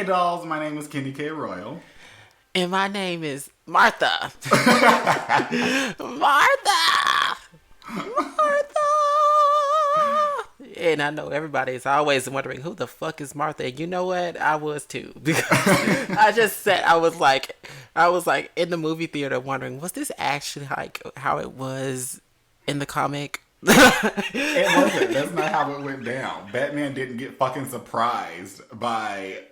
dolls, my name is Kenny K. Royal. And my name is Martha. Martha! And I know everybody is always wondering who the fuck is Martha. And you know what? I was too. Because I was like in the movie theater wondering, was this actually like how it was in the comic? It wasn't. That's not how it went down. Batman didn't get fucking surprised by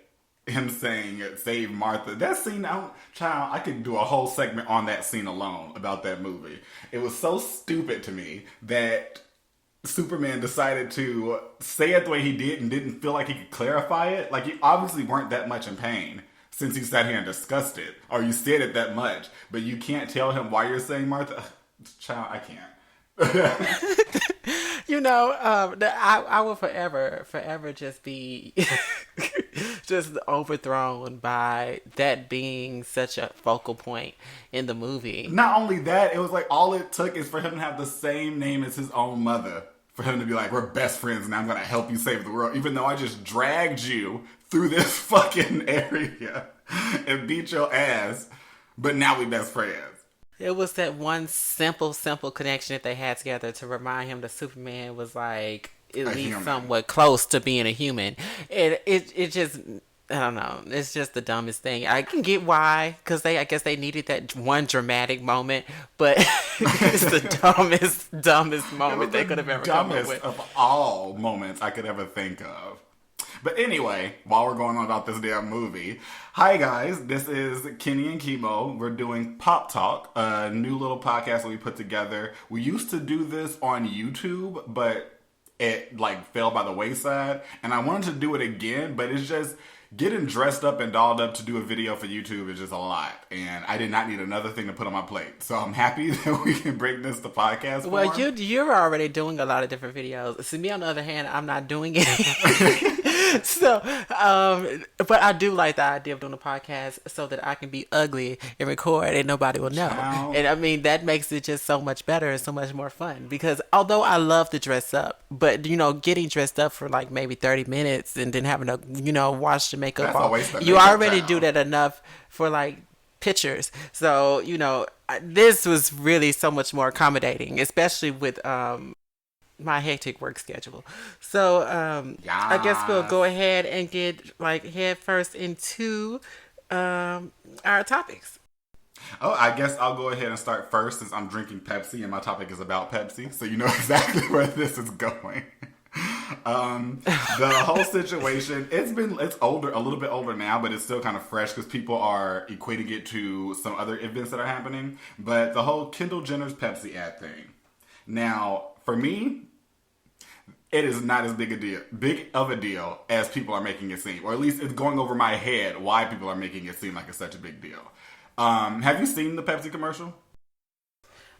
him saying save Martha. That scene, I could do a whole segment on that scene alone about that movie. It was so stupid to me that Superman decided to say it the way he did and didn't feel like he could clarify it. Like, you obviously weren't that much in pain since you sat here and discussed it, or you said it that much, but you can't tell him why you're saying Martha. Child, I can't. I will forever just be just overthrown by that being such a focal point in the movie. Not only that, it was like all it took is for him to have the same name as his own mother. For him to be like, we're best friends and I'm going to help you save the world. Even though I just dragged you through this fucking area and beat your ass. But now we best friends. It was that one simple connection that they had together to remind him that Superman was like at least somewhat close to being a human. And it just, I don't know. It's just the dumbest thing. I can get why, because I guess they needed that one dramatic moment, but it's the dumbest moment they could have ever come up with. Dumbest of all moments I could ever think of. But anyway, while we're going on about this damn movie, hi guys, this is Kenny and Chemo. We're doing Poptawk, a new little podcast that we put together. We used to do this on YouTube, but it fell by the wayside, and I wanted to do it again, but it's just getting dressed up and dolled up to do a video for YouTube is just a lot, and I did not need another thing to put on my plate. So I'm happy that we can bring this to podcast form. Well, you're already doing a lot of different videos. See, me on the other hand, I'm not doing it. So, but I do like the idea of doing a podcast so that I can be ugly and record and nobody will know. Wow. And I mean, that makes it just so much better and so much more fun, because although I love to dress up, but getting dressed up for like maybe 30 minutes and then having to, wash the makeup off, you already do that enough for like pictures. So, this was really so much more accommodating, especially with, my hectic work schedule. So I guess we'll go ahead and get head first into our topics. Oh, I guess I'll go ahead and start first since I'm drinking Pepsi and my topic is about Pepsi, so you know exactly where this is going. The whole situation, it's older, a little bit older now, but it's still kind of fresh because people are equating it to some other events that are happening. But the whole Kendal Jenners Pepsi ad thing. Now, for me, it is not as big of a deal as people are making it seem. Or at least it's going over my head why people are making it seem like it's such a big deal. Have you seen the Pepsi commercial?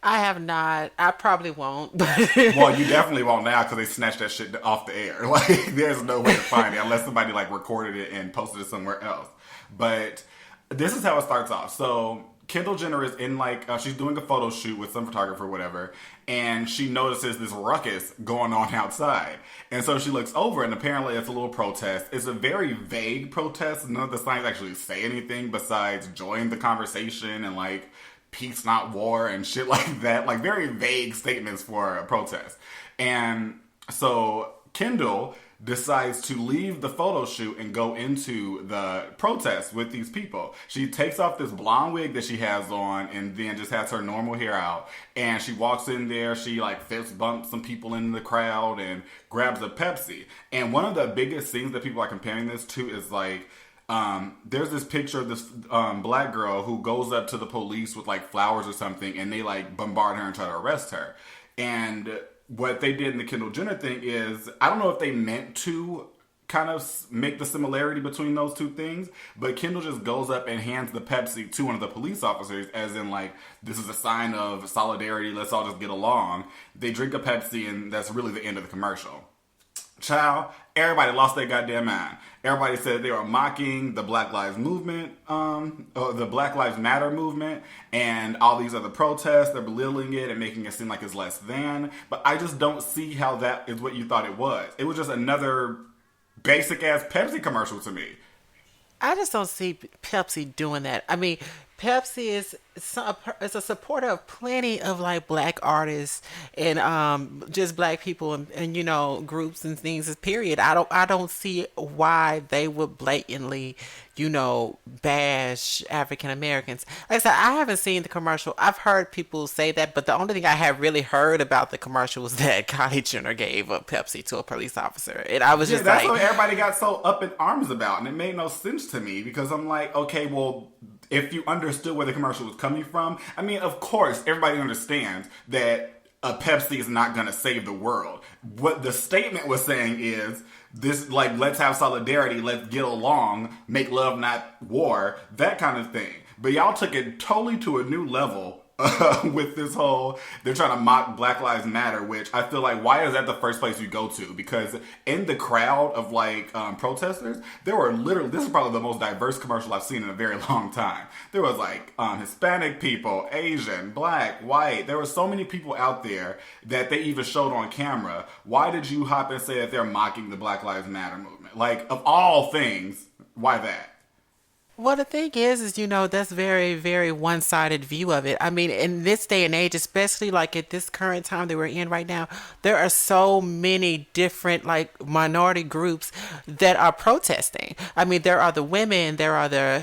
I have not. I probably won't. Well, you definitely won't now because they snatched that shit off the air. There's no way to find it unless somebody recorded it and posted it somewhere else. But this is how it starts off. So Kendal Jenner is in she's doing a photo shoot with some photographer or whatever, and she notices this ruckus going on outside. And so she looks over, and apparently it's a little protest. It's a very vague protest. None of the signs actually say anything besides join the conversation and peace not war and shit like that. Very vague statements for a protest. And so Kendal decides to leave the photo shoot and go into the protest with these people. She takes off this blonde wig that she has on and then just has her normal hair out. And she walks in there, she fist bumps some people in the crowd and grabs a Pepsi. And one of the biggest things that people are comparing this to is there's this picture of this black girl who goes up to the police with flowers or something, and they bombard her and try to arrest her. And what they did in the Kendal Jenner thing is, I don't know if they meant to kind of make the similarity between those two things, but Kendal just goes up and hands the Pepsi to one of the police officers, as in this is a sign of solidarity, let's all just get along. They drink a Pepsi, and that's really the end of the commercial. Child, everybody lost their goddamn mind. Everybody said they were mocking the Black Lives Movement, the Black Lives Matter movement, and all these other protests. They're belittling it and making it seem like it's less than. But I just don't see how that is what you thought it was. It was just another basic ass Pepsi commercial to me. I just don't see Pepsi doing that. I mean, Pepsi is a supporter of plenty of like black artists and just black people and groups and things. Period. I don't see why they would blatantly bash African Americans. Like I said, I haven't seen the commercial. I've heard people say that, but the only thing I have really heard about the commercial was that Kylie Jenner gave a Pepsi to a police officer, and I was Yeah, just that's like, what everybody got so up in arms about, and it made no sense to me because I'm like, okay, well, if you understood where the commercial was coming from, I mean, of course, everybody understands that a Pepsi is not going to save the world. What the statement was saying is this, like, let's have solidarity, let's get along, make love, not war, that kind of thing. But y'all took it totally to a new level with this whole, they're trying to mock Black Lives Matter, which I feel like, why is that the first place you go to? Because in the crowd of like protesters, there were literally, this is probably the most diverse commercial I've seen in a very long time. There was like Hispanic people, Asian, black, white. There were so many people out there that they even showed on camera. Why did you hop and say that they're mocking the Black Lives Matter movement? Like, of all things, why that? well, the thing is, that's very, very one-sided view of it. I mean, in this day and age, especially like at this current time that we're in right now, there are so many different like minority groups that are protesting. I mean, there are the women, there are the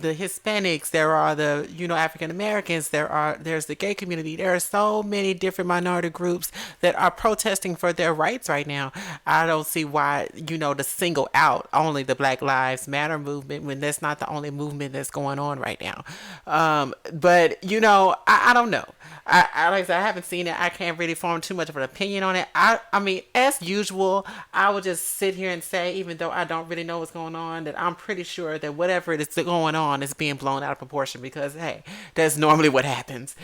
Hispanics, there are the African Americans, there's the gay community. There are so many different minority groups that are protesting for their rights right now. I don't see why to single out only the Black Lives Matter movement when that's not the only movement that's going on right now. But I don't know. Like I said, I haven't seen it. I can't really form too much of an opinion on it. I mean, as usual, I would just sit here and say, even though I don't really know what's going on, that I'm pretty sure that whatever it is going on is being blown out of proportion because, hey, that's normally what happens.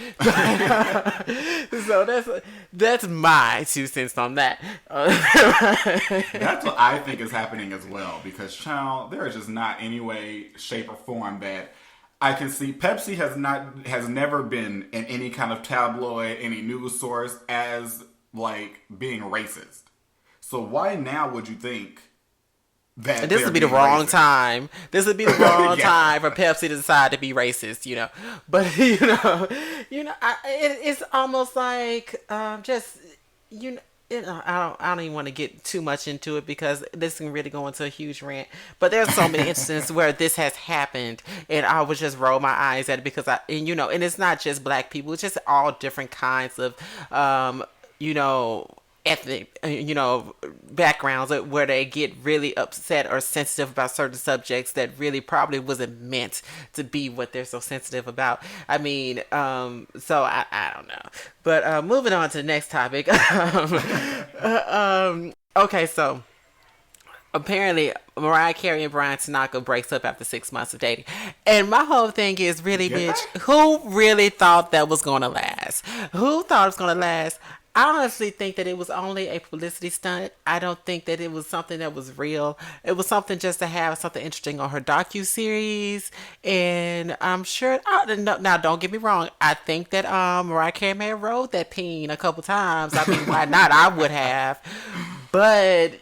So that's my 2 cents on that. That's what I think is happening as well because, child, there is just not any way, shape, or form that I can see. Pepsi has never been in any kind of tabloid, any news source as like being racist. So why now would you think that this would be the wrong time? This would be the wrong Yeah. time for Pepsi to decide to be racist, But it's almost like just I don't even want to get too much into it because this can really go into a huge rant. But there's so many instances where this has happened, and I would just roll my eyes at it because and it's not just black people; it's just all different kinds of, ethnic, backgrounds where they get really upset or sensitive about certain subjects that really probably wasn't meant to be what they're so sensitive about. I mean, so I don't know. But moving on to the next topic. Okay, so apparently Mariah Carey and Bryan Tanaka breaks up after 6 months of dating. And my whole thing is really, Yeah. bitch, who really thought that was going to last? Who thought it was going to last? I honestly think that it was only a publicity stunt. I don't think that it was something that was real. It was something just to have something interesting on her docu-series. And I'm sure, now don't get me wrong, I think that Mariah Carey may have rode that peen a couple times. I mean, why not? I would have. But,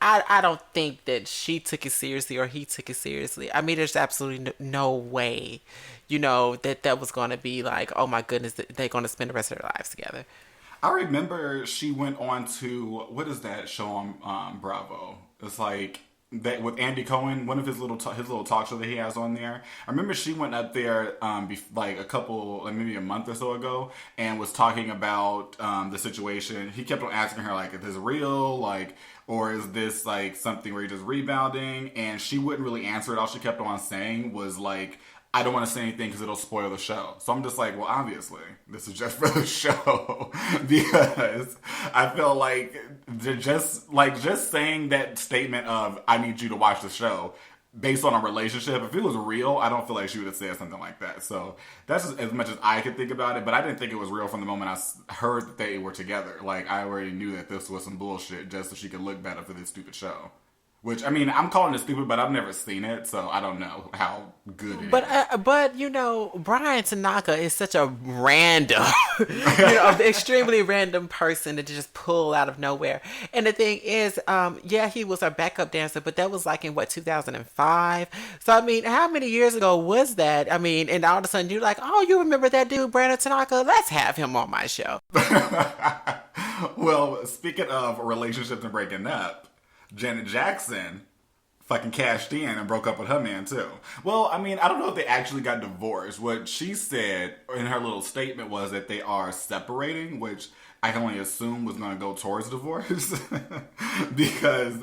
I don't think that she took it seriously or he took it seriously. I mean, there's absolutely no way, that was going to be like, oh my goodness, they're going to spend the rest of their lives together. I remember she went on to, what is that show on Bravo? It's like that with Andy Cohen, one of his little talk show that he has on there. I remember she went up there like maybe a month or so ago and was talking about the situation. He kept on asking her like, is this real? Like, or is this like something where you're just rebounding? And she wouldn't really answer it. All she kept on saying was like, I don't want to say anything because it'll spoil the show. So I'm just like, well, obviously, this is just for the show. Because I feel like just saying that statement of, I need you to watch the show based on a relationship, if it was real, I don't feel like she would have said something like that. So that's just as much as I could think about it. But I didn't think it was real from the moment I heard that they were together. Like, I already knew that this was some bullshit just so she could look better for this stupid show. Which, I mean, I'm calling it stupid, but I've never seen it, so I don't know how good it is. But you know, Bryan Tanaka is such a random, extremely random person to just pull out of nowhere. And the thing is, yeah, he was our backup dancer, but that was like in what 2005. So I mean, how many years ago was that? I mean, and all of a sudden you're like, oh, you remember that dude, Bryan Tanaka? Let's have him on my show. Well, speaking of relationships and breaking up, Janet Jackson fucking cashed in and broke up with her man too. Well, I mean, I don't know if they actually got divorced. What she said in her little statement was that they are separating, which I can only assume was going to go towards divorce. Because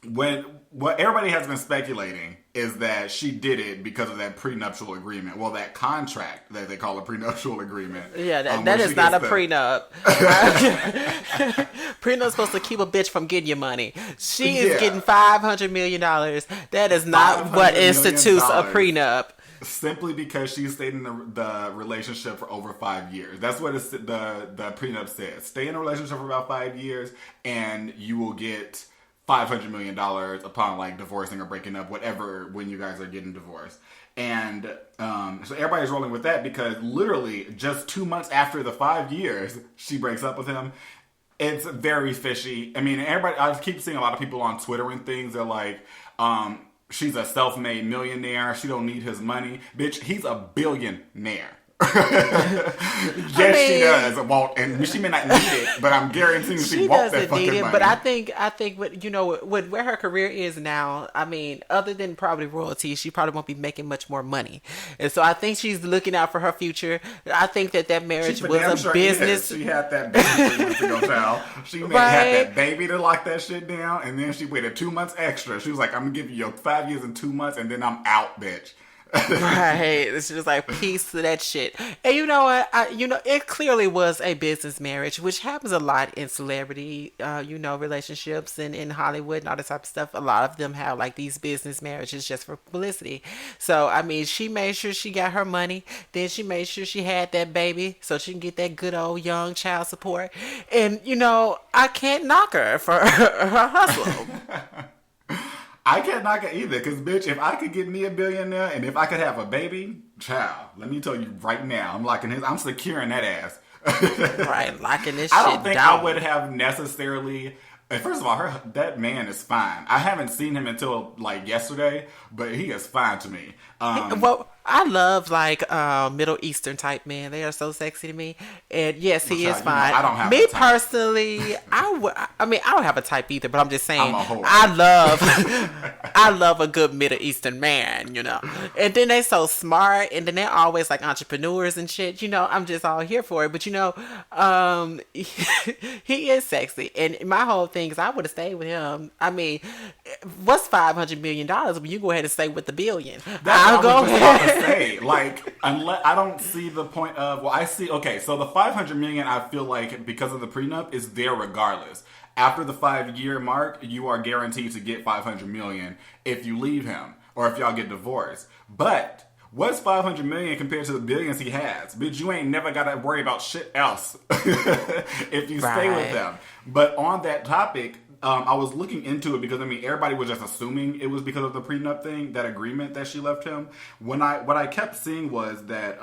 what everybody has been speculating is that she did it because of that prenuptial agreement. Well, that contract that they call a prenuptial agreement. Yeah, that is not a prenup. Prenup's supposed to keep a bitch from getting your money. She is getting $500 million. That is not what institutes a prenup. Simply because she stayed in the relationship for over 5 years. That's what the prenup says. Stay in a relationship for about 5 years and you will get $500 million upon like divorcing or breaking up, whatever, when you guys are getting divorced. And so everybody's rolling with that because literally just 2 months after the 5 years, she breaks up with him. It's very fishy. I mean, I keep seeing a lot of people on Twitter and things. They're like, she's a self-made millionaire. She don't need his money. Bitch, he's a billionaire. Yes, she does. And she may not need it, but I'm guaranteeing she wants that fucking money. But I think with where her career is now, I mean, other than probably royalties, she probably won't be making much more money. And so I think she's looking out for her future. I think that marriage was a business. She had that baby 3 months ago, child. She had that baby to lock that shit down, and then she waited 2 months extra. She was like, I'm gonna give you your 5 years and 2 months, and then I'm out, bitch. Right, it's just like peace to that shit. And you know what? It clearly was a business marriage, which happens a lot in celebrity, relationships and in Hollywood and all that type of stuff. A lot of them have like these business marriages just for publicity. So I mean, she made sure she got her money, then she made sure she had that baby so she can get that good old young child support. And I can't knock her for her hustle. I can't knock it either, because, bitch, if I could get me a billionaire and if I could have a baby, child, let me tell you right now, I'm securing that ass. Right, locking this shit down. I don't think down. I would have necessarily... First of all, that man is fine. I haven't seen him until, like, yesterday, but he is fine to me. Well, I love, like, Middle Eastern type men. They are so sexy to me. And, yes, he is fine. I don't have me a type. Personally, I don't have a type either, but I'm just saying, I'm a whore. I love a good Middle Eastern man, And then they so smart, and then they're always, like, entrepreneurs and shit. I'm just all here for it. But, he is sexy. And my whole thing is I would have stayed with him. I mean, what's $500 million when you go ahead and stay with the billion? I'll go ahead. Say, like, unless I don't see the point of. Well, I see. Okay, so the $500 million, I feel like because of the prenup, is there regardless. After the 5-year mark, you are guaranteed to get $500 million if you leave him or if y'all get divorced. But what's $500 million compared to the billions he has? Bitch, you ain't never gotta worry about shit else if you stay with them. But on that topic. I was looking into it because, everybody was just assuming it was because of the prenup thing, that agreement that she left him. What I kept seeing was that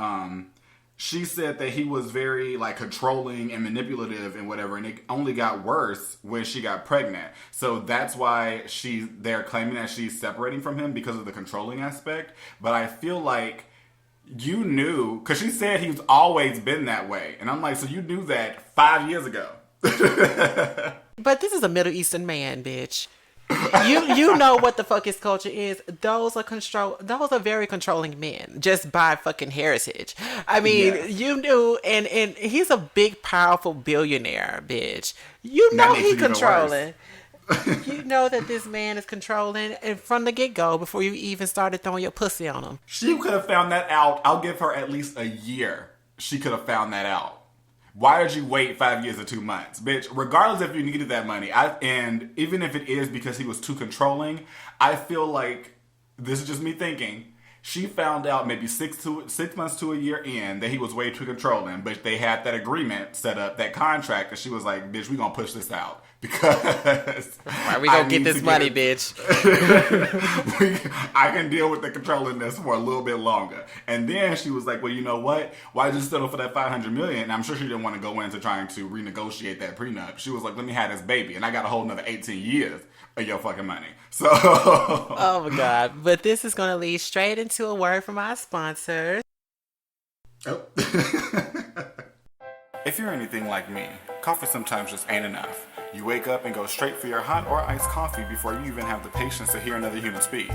she said that he was very, like, controlling and manipulative and whatever, and it only got worse when she got pregnant. So that's why they're claiming that she's separating from him because of the controlling aspect. But I feel like you knew, because she said he's always been that way. And I'm like, so you knew that 5 years ago. But this is a Middle Eastern man, bitch. You know what the fuck his culture is. Those are very controlling men, just by fucking heritage. I mean, yes. You knew, and he's a big, powerful billionaire, bitch. You know he controlling. You know that this man is controlling, and from the get-go, before you even started throwing your pussy on him. She could have found that out. I'll give her at least a year. She could have found that out. Why did you wait 5 years or 2 months? Bitch, regardless if you needed that money, and even if it is because he was too controlling, I feel like, this is just me thinking, she found out maybe 6 months to a year in that he was way too controlling, but they had that agreement set up, that contract, and she was like, bitch, we gonna push this out. because Right, we gonna get this money, bitch. I can deal with the controlling this for a little bit longer. And then she was like, well, you know what? Why did you settle for that $500 million? And I'm sure she didn't want to go into trying to renegotiate that prenup. She was like, let me have this baby. And I got a whole another 18 years of your fucking money. So. Oh my God. But this is going to lead straight into a word from our sponsors. Oh. If you're anything like me, coffee sometimes just ain't enough. You wake up and go straight for your hot or iced coffee before you even have the patience to hear another human speak.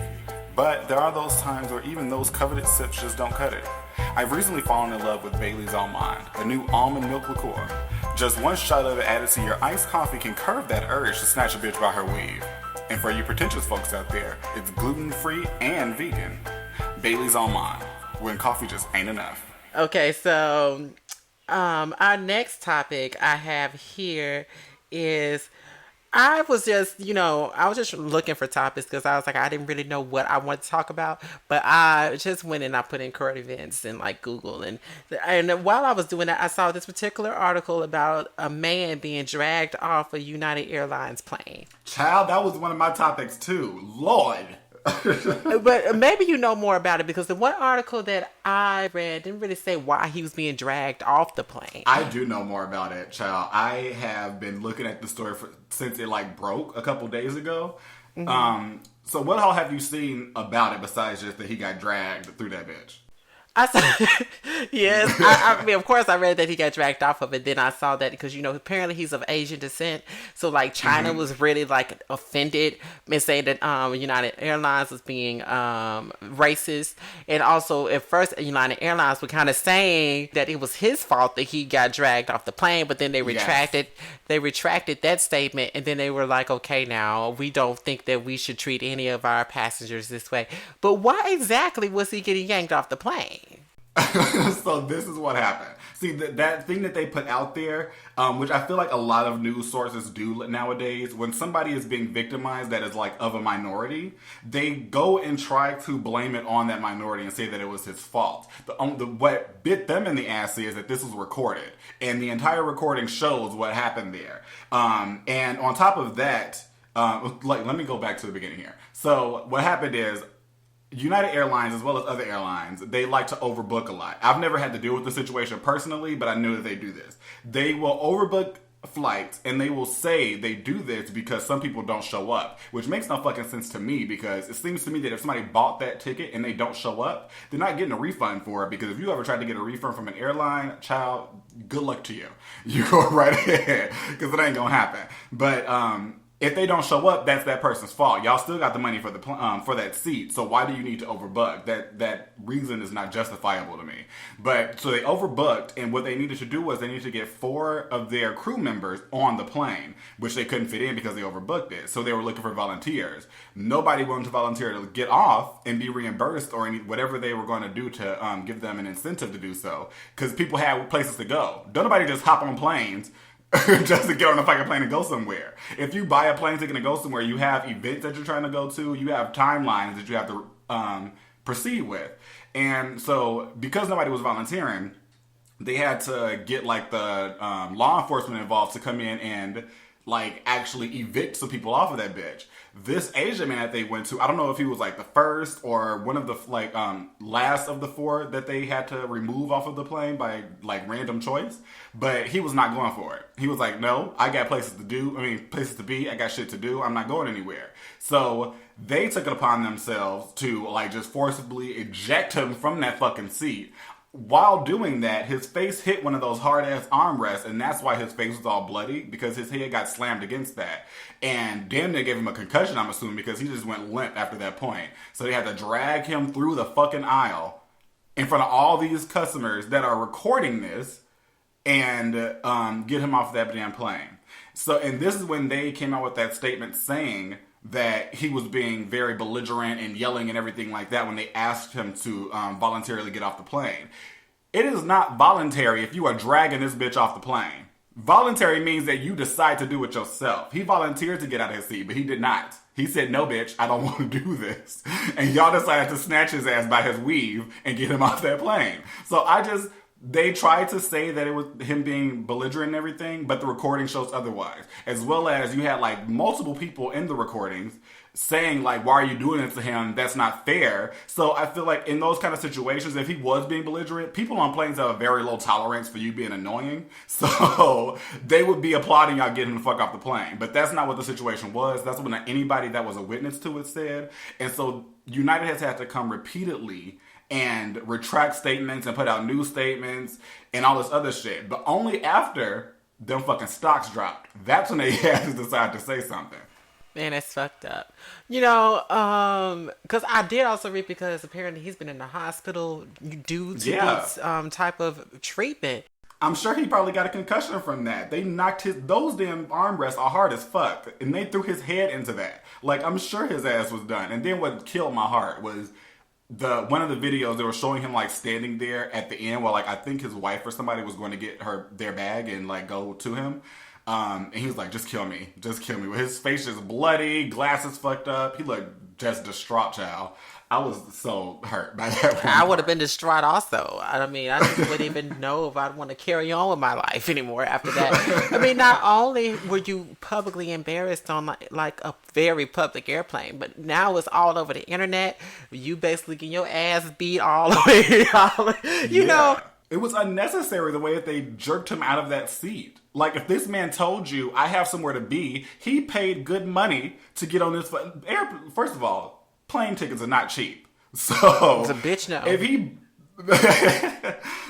But there are those times where even those coveted sips just don't cut it. I've recently fallen in love with Bailey's Almond, a new almond milk liqueur. Just one shot of it added to your iced coffee can curb that urge to snatch a bitch by her weave. And for you pretentious folks out there, it's gluten-free and vegan. Bailey's Almond, when coffee just ain't enough. Okay, so our next topic I have here is I was just looking for topics because I was like, I didn't really know what I wanted to talk about, but I just went and I put in current events and like Google, and while I was doing that, I saw this particular article about a man being dragged off a United Airlines plane. Child, that was one of my topics too. Lord. But maybe you know more about it because the one article that I read didn't really say why he was being dragged off the plane. I do know more about it, child. I have been looking at the story since it like broke a couple days ago. Mm-hmm. So what all have you seen about it besides just that he got dragged through that bitch? I saw, yes. I mean, of course, I read that he got dragged off of it. Then I saw that because apparently he's of Asian descent. So like China was really like offended and saying that United Airlines was being racist, and also at first United Airlines were kind of saying that it was his fault that he got dragged off the plane, but then they retracted. Yes. They retracted that statement, and then they were like, "Okay, now we don't think that we should treat any of our passengers this way." But why exactly was he getting yanked off the plane? So this is what happened. See, that thing that they put out there, which I feel like a lot of news sources do nowadays, when somebody is being victimized that is like of a minority, they go and try to blame it on that minority and say that it was his fault. What bit them in the ass is that this was recorded, and the entire recording shows what happened there. And on top of that, let me go back to the beginning here. So what happened is, United Airlines, as well as other airlines, they like to overbook a lot. I've never had to deal with the situation personally, but I know that they do this. They will overbook flights, and they will say they do this because some people don't show up, which makes no fucking sense to me, because it seems to me that if somebody bought that ticket and they don't show up, they're not getting a refund for it, because if you ever tried to get a refund from an airline, child, good luck to you. You go right ahead, because it ain't gonna happen. But, if they don't show up, that's that person's fault. Y'all still got the money for the for that seat, so why do you need to overbook? That reason is not justifiable to me. But so they overbooked, and what they needed to do was they needed to get 4 of their crew members on the plane, which they couldn't fit in because they overbooked it. So they were looking for volunteers. Nobody wanted to volunteer to get off and be reimbursed or whatever they were going to do to give them an incentive to do so, because people had places to go. Don't nobody just hop on planes just to get on a fucking plane and go somewhere. If you buy a plane ticket to go somewhere, you have events that you're trying to go to, you have timelines that you have to proceed with. And so, because nobody was volunteering, they had to get like the law enforcement involved to come in and like actually evict some people off of that bitch. This Asian man that they went to, I don't know if he was like the first or one of the like last of the 4 that they had to remove off of the plane by like random choice, but he was not going for it. He was like, no, I got places to be, I got shit to do, I'm not going anywhere. So they took it upon themselves to like just forcibly eject him from that fucking seat. While doing that, his face hit one of those hard-ass armrests, and that's why his face was all bloody, because his head got slammed against that. And damn near gave him a concussion, I'm assuming, because he just went limp after that point. So they had to drag him through the fucking aisle in front of all these customers that are recording this and get him off that damn plane. So, and this is when they came out with that statement saying that he was being very belligerent and yelling and everything like that when they asked him to voluntarily get off the plane. It is not voluntary if you are dragging this bitch off the plane. Voluntary means that you decide to do it yourself. He volunteered to get out of his seat, but he did not. He said, no, bitch, I don't want to do this. And y'all decided to snatch his ass by his weave and get him off that plane. So They tried to say that it was him being belligerent and everything, but the recording shows otherwise. As well as you had like multiple people in the recordings saying like, why are you doing this to him? That's not fair. So I feel like in those kind of situations, if he was being belligerent, people on planes have a very low tolerance for you being annoying. So they would be applauding y'all getting the fuck off the plane. But that's not what the situation was. That's what anybody that was a witness to it said. And so United has had to come repeatedly and retract statements and put out new statements and all this other shit. But only after them fucking stocks dropped. That's when they had to decide to say something. Man, that's fucked up. You know, because I did also read because apparently he's been in the hospital due to this type of treatment. I'm sure he probably got a concussion from that. They knocked those damn armrests are hard as fuck, and they threw his head into that. Like, I'm sure his ass was done. And then what killed my heart was one of the videos they were showing him like standing there at the end while like I think his wife or somebody was going to get their bag and like go to him. And he was like, just kill me. Just kill me. His face is bloody, glasses fucked up. He looked just distraught, child. I was so hurt by that. I would have bbeen distraught also. I mean, I just wouldn't even know if I'd want to carry on with my life anymore after that. I mean, not only were you publicly embarrassed on like a very public airplane, but now it's all over the internet. You basically get your ass beat all the way. You know. It was unnecessary the way that they jerked him out of that seat. Like, if this man told you, I have somewhere to be, he paid good money to get on this airplane. First of all, plane tickets are not cheap. So it's a bitch now. If he...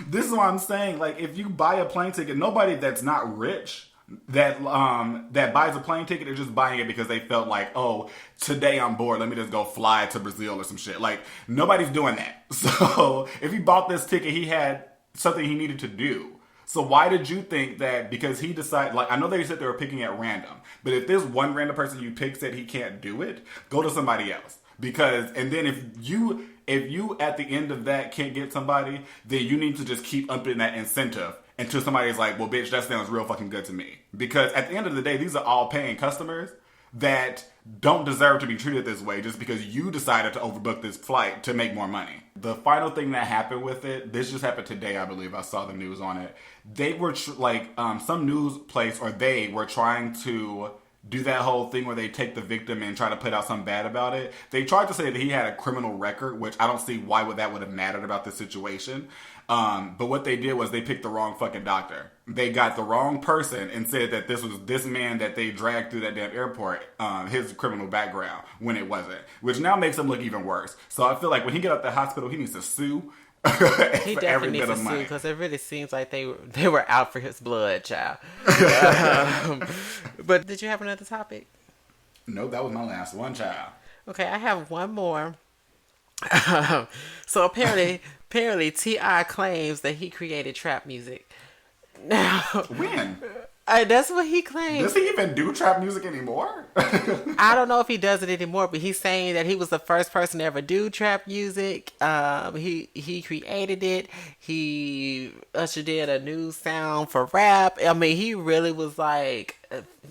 This is what I'm saying. Like, if you buy a plane ticket, nobody that's not rich that buys a plane ticket is just buying it because they felt like, oh, today I'm bored, let me just go fly to Brazil or some shit. Like, nobody's doing that. So if he bought this ticket, he had something he needed to do. So why did you think that because he decided, like, I know they said they were picking at random, but if there's one random person you pick said he can't do it, go to somebody else. Because, and then if you at the end of that can't get somebody, then you need to just keep upping that incentive until somebody's like, well, bitch, that sounds real fucking good to me. Because at the end of the day, these are all paying customers that don't deserve to be treated this way just because you decided to overbook this flight to make more money. The final thing that happened with it, this just happened today, I believe. I saw the news on it. They were some news place, or they were trying to do that whole thing where they take the victim and try to put out something bad about it. They tried to say that he had a criminal record, which I don't see why that would have mattered about this situation. But what they did was they picked the wrong fucking doctor. They got the wrong person and said that this was this man that they dragged through that damn airport, his criminal background, when it wasn't. Which now makes him look even worse. So I feel like when he get out the hospital, he needs to sue. He definitely needs to sue because it really seems like they were out for his blood, child. But did you have another topic? No, that was my last one, child. Okay, I have one more. So apparently T.I. claims that he created trap music. Now, when? That's what he claims. Does he even do trap music anymore? I don't know if he does it anymore, but he's saying that he was the first person to ever do trap music. He created it. He ushered in a new sound for rap. I mean, he really was like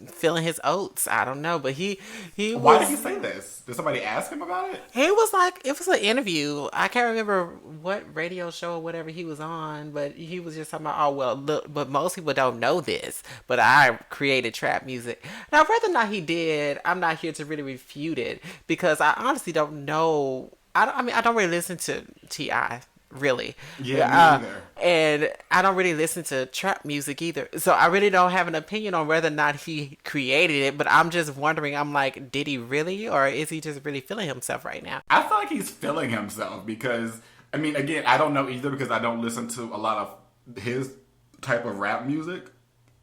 feeling his oats. I don't know, but he was. Why did he say this? Did somebody ask him about it? He was like, it was an interview. I can't remember what radio show or whatever he was on, but he was just talking about, oh, well, look, but most people don't know this, but I created trap music. Now, whether or not he did, I'm not here to really refute it because I honestly don't know. I mean, I don't really listen to T.I. really. Yeah, me neither. And I don't really listen to trap music either. So I really don't have an opinion on whether or not he created it, but I'm just wondering, I'm like, did he really, or is he just really feeling himself right now? I feel like he's feeling himself because, I mean, again, I don't know either because I don't listen to a lot of his type of rap music.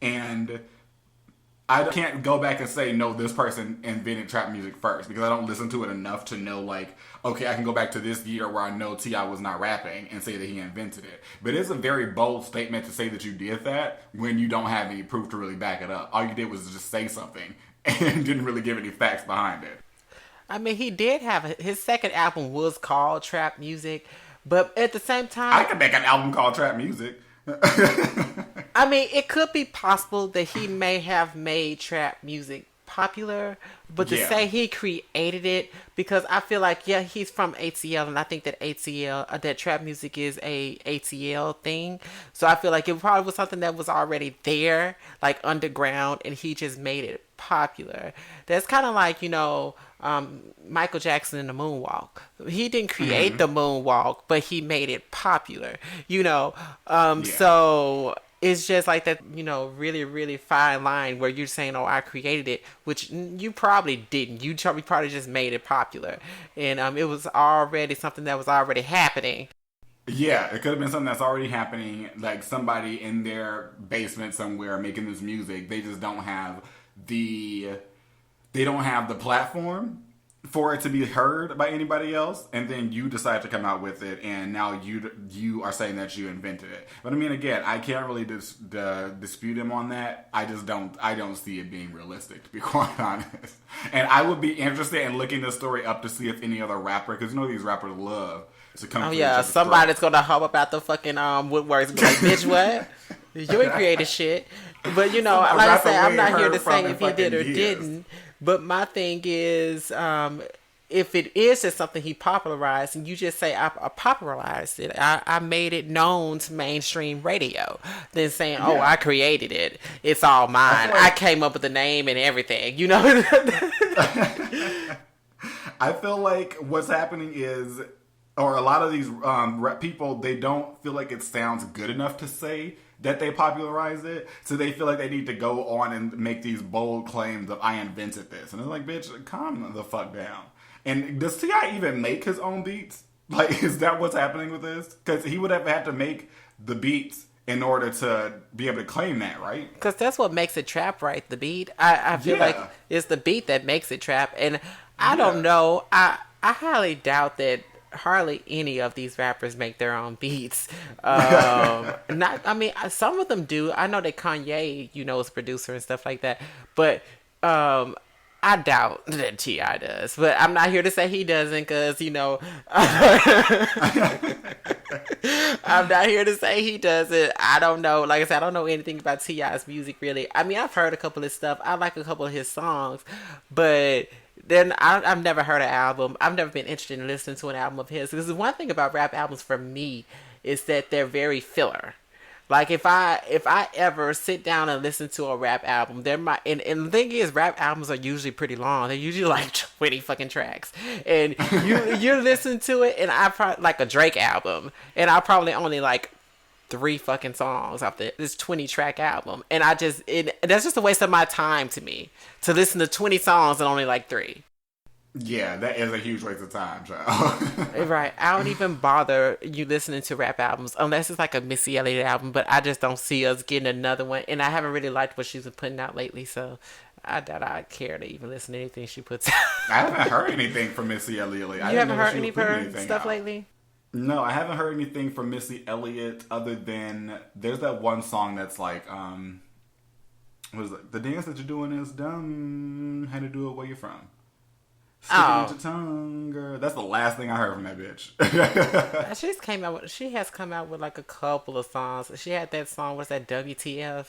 And I can't go back and say, no, this person invented trap music first because I don't listen to it enough to know, like, okay, I can go back to this year where I know T.I. was not rapping and say that he invented it. But it's a very bold statement to say that you did that when you don't have any proof to really back it up. All you did was just say something and didn't really give any facts behind it. I mean, he did have his second album was called Trap Music, but at the same time, I could make an album called Trap Music. I mean, it could be possible that he may have made trap music popular, but to Yeah. say he created it, because I feel like, yeah, he's from ATL, and I think that ATL, that trap music is a ATL thing. So I feel like it probably was something that was already there, like underground, and he just made it popular. That's kind of like, Michael Jackson in the moonwalk. He didn't create the moonwalk, but he made it popular. Yeah. So it's just like that, really, really fine line where you're saying, "Oh, I created it," which you probably didn't. You probably just made it popular, and it was already something that was already happening. Yeah, it could have been something that's already happening, like somebody in their basement somewhere making this music. They just don't have the platform for it to be heard by anybody else, and then you decide to come out with it, and now you are saying that you invented it. But I mean, again, I can't really dispute him on that. I don't see it being realistic, to be quite honest. And I would be interested in looking this story up to see if any other rapper, because these rappers love to come. Oh for each yeah, other's somebody's throats. gonna hop up out the fucking woodworks and be like, "Bitch, what? You ain't created shit." But A like I rapper said, I'm we not ain't here heard to from say in if he did or fucking years. didn't. But my thing is, if it is just something he popularized, and you just say I popularized it, I made it known to mainstream radio, then saying, "Oh, Yeah. I created it. It's all mine. feel like- I came up with the name and everything." I feel like what's happening is, or a lot of these rap people, they don't feel like it sounds good enough to say that they popularized it, so they feel like they need to go on and make these bold claims of "I invented this," and it's like, bitch, calm the fuck down. And does T.I. even make his own beats? Like, is that what's happening with this? Because he would have had to make the beats in order to be able to claim that, right? Because that's what makes it trap, right? The beat. I feel like Yeah. it's the beat that makes it trap. And I Yeah. don't know. I highly doubt that hardly any of these rappers make their own beats. Not. I mean, some of them do. I know that Kanye, is a producer and stuff like that. But I doubt that T.I. does. But I'm not here to say he doesn't, because I'm not here to say he doesn't. I don't know. Like I said, I don't know anything about T.I.'s music, really. I mean, I've heard a couple of his stuff. I like a couple of his songs. But then I've never heard an album. I've never been interested in listening to an album of his. Because the one thing about rap albums for me is that they're very filler. Like if I ever sit down and listen to a rap album, there might and the thing is, rap albums are usually pretty long. They're usually like 20 fucking tracks, and you listen to it, and I probably like a Drake album, and I probably only like 3 fucking songs off this 20-track album, and that's just a waste of my time to me to listen to 20 songs and only like 3. Yeah, that is a huge waste of time, child. Right. I don't even bother you listening to rap albums unless it's like a Missy Elliott album, but I just don't see us getting another one. And I haven't really liked what she's been putting out lately, so I doubt I care to even listen to anything she puts out. I haven't heard anything from Missy Elliott. You haven't heard any of her stuff lately? No, I haven't heard anything from Missy Elliott other than there's that one song that's like, what is it? The dance that you're doing is dumb. How to do it where you're from. Stick it with your tongue, girl. That's the last thing I heard from that bitch. She has come out with like a couple of songs. She had that song, what's that, WTF?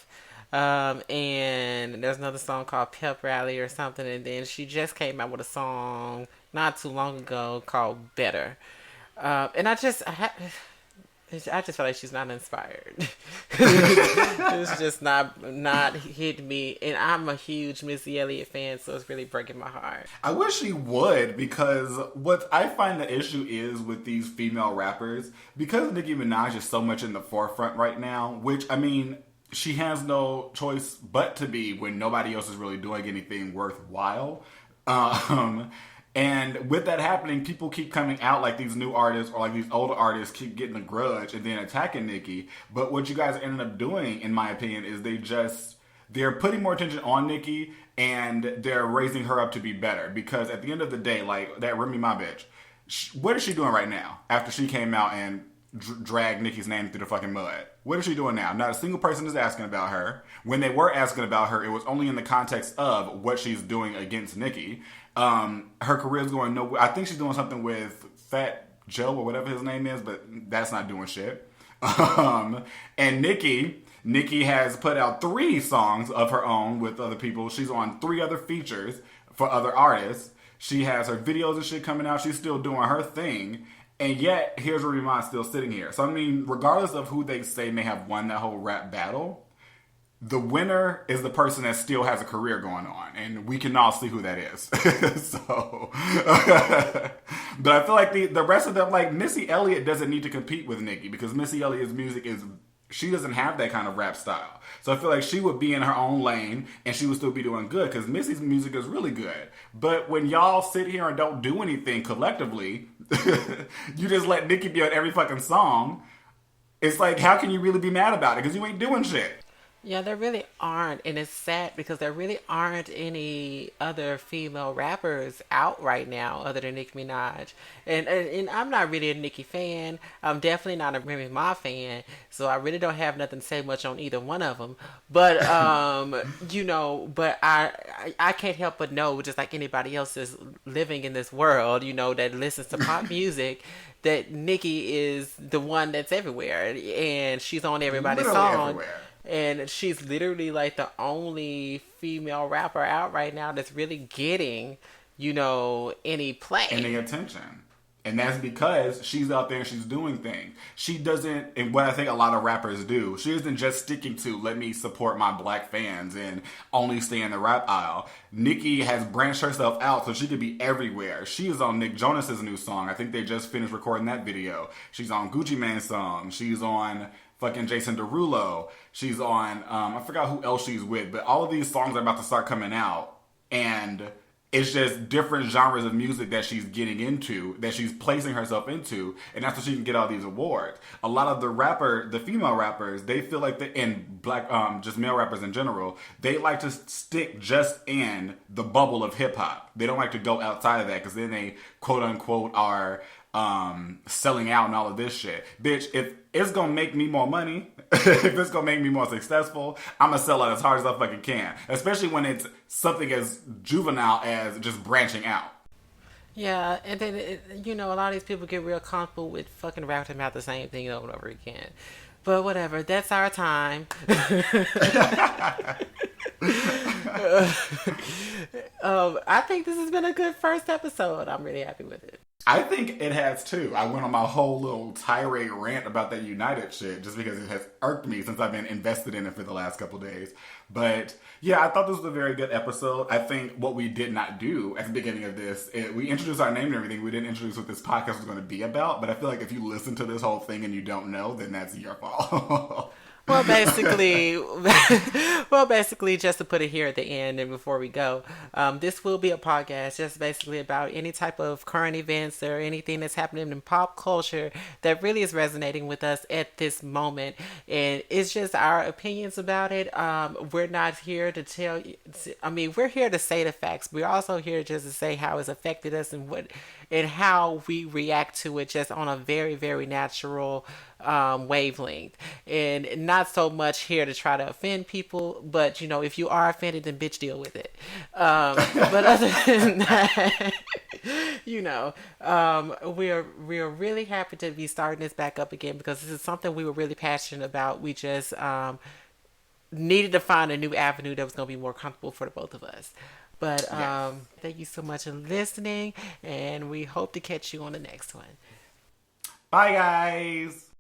And there's another song called Pep Rally or something, and then she just came out with a song not too long ago called Better. And I just feel like she's not inspired. It's just not hit me, and I'm a huge Missy Elliott fan, so it's really breaking my heart. I wish she would, because what I find the issue is with these female rappers, because Nicki Minaj is so much in the forefront right now, which, I mean, she has no choice but to be when nobody else is really doing anything worthwhile. And with that happening, people keep coming out, like these new artists or like these older artists keep getting a grudge and then attacking Nicki. But what you guys ended up doing, in my opinion, is they're putting more attention on Nicki and they're raising her up to be better. Because at the end of the day, like that Remy Ma bitch, what is she doing right now after she came out and dragged Nicki's name through the fucking mud? What is she doing now? Not a single person is asking about her. When they were asking about her, it was only in the context of what she's doing against Nicki. Her career's going nowhere. I think she's doing something with Fat Joe or whatever his name is, but that's not doing shit. And Nicki Nicki has put out 3 songs of her own with other people. She's on 3 other features for other artists. She has her videos and shit coming out. She's still doing her thing. And yet, here's Remy Ma still sitting here. So, I mean, regardless of who they say may have won that whole rap battle, the winner is the person that still has a career going on. And we can all see who that is. So, but I feel like the rest of them, like Missy Elliott doesn't need to compete with Nicki because Missy Elliott's music is, she doesn't have that kind of rap style. So I feel like she would be in her own lane and she would still be doing good because Missy's music is really good. But when y'all sit here and don't do anything collectively, you just let Nicki be on every fucking song. It's like, how can you really be mad about it? Because you ain't doing shit. Yeah, there really aren't, and it's sad because there really aren't any other female rappers out right now other than Nicki Minaj. And I'm not really a Nicki fan. I'm definitely not a Remy Ma fan, so I really don't have nothing to say much on either one of them. But you know, but I can't help but know, just like anybody else is living in this world, you know, that listens to pop music, that Nicki is the one that's everywhere, and she's on everybody's Literally song. everywhere. And she's literally like the only female rapper out right now that's really getting, you know, any play. Any attention. And that's because she's out there and she's doing things. She doesn't, and what I think a lot of rappers do, she isn't just sticking to, let me support my black fans and only stay in the rap aisle. Nicki has branched herself out so she could be everywhere. She is on Nick Jonas's new song. I think they just finished recording that video. She's on Gucci Mane's song. She's on fucking Jason Derulo. She's on, I forgot who else she's with, but all of these songs are about to start coming out. And it's just different genres of music that she's getting into, that she's placing herself into, and that's what she can get all these awards. A lot of the female rappers, they feel like and black, just male rappers in general, they like to stick just in the bubble of hip hop. They don't like to go outside of that because then they quote unquote are selling out and all of this shit. Bitch, if it's gonna make me more money, if it's gonna make me more successful, I'm gonna sell out as hard as I fucking can. Especially when it's something as juvenile as just branching out. Yeah, and then, you know, a lot of these people get real comfortable with fucking rapping about the same thing over and over again. But whatever, that's our time. I think this has been a good first episode. I'm really happy with it. I think it has too. I went on my whole little tirade rant about that United shit just because it has irked me since I've been invested in it for the last couple days. But yeah, I thought this was a very good episode. I think what we did not do at the beginning of this, we introduced our name and everything. We didn't introduce what this podcast was going to be about. But I feel like if you listen to this whole thing and you don't know, then that's your fault. Well, basically, just to put it here at the end and before we go, this will be a podcast just basically about any type of current events or anything that's happening in pop culture that really is resonating with us at this moment. And it's just our opinions about it. We're not here to tell you, we're here to say the facts. We're also here just to say how it's affected us and how we react to it just on a very, very natural wavelength, and not so much here to try to offend people, but you know, if you are offended, then bitch, deal with it. But other than that, you know, we're really happy to be starting this back up again because this is something we were really passionate about. We just needed to find a new avenue that was going to be more comfortable for the both of us. But yes. Thank you so much for listening, and we hope to catch you on the next one. Bye, guys.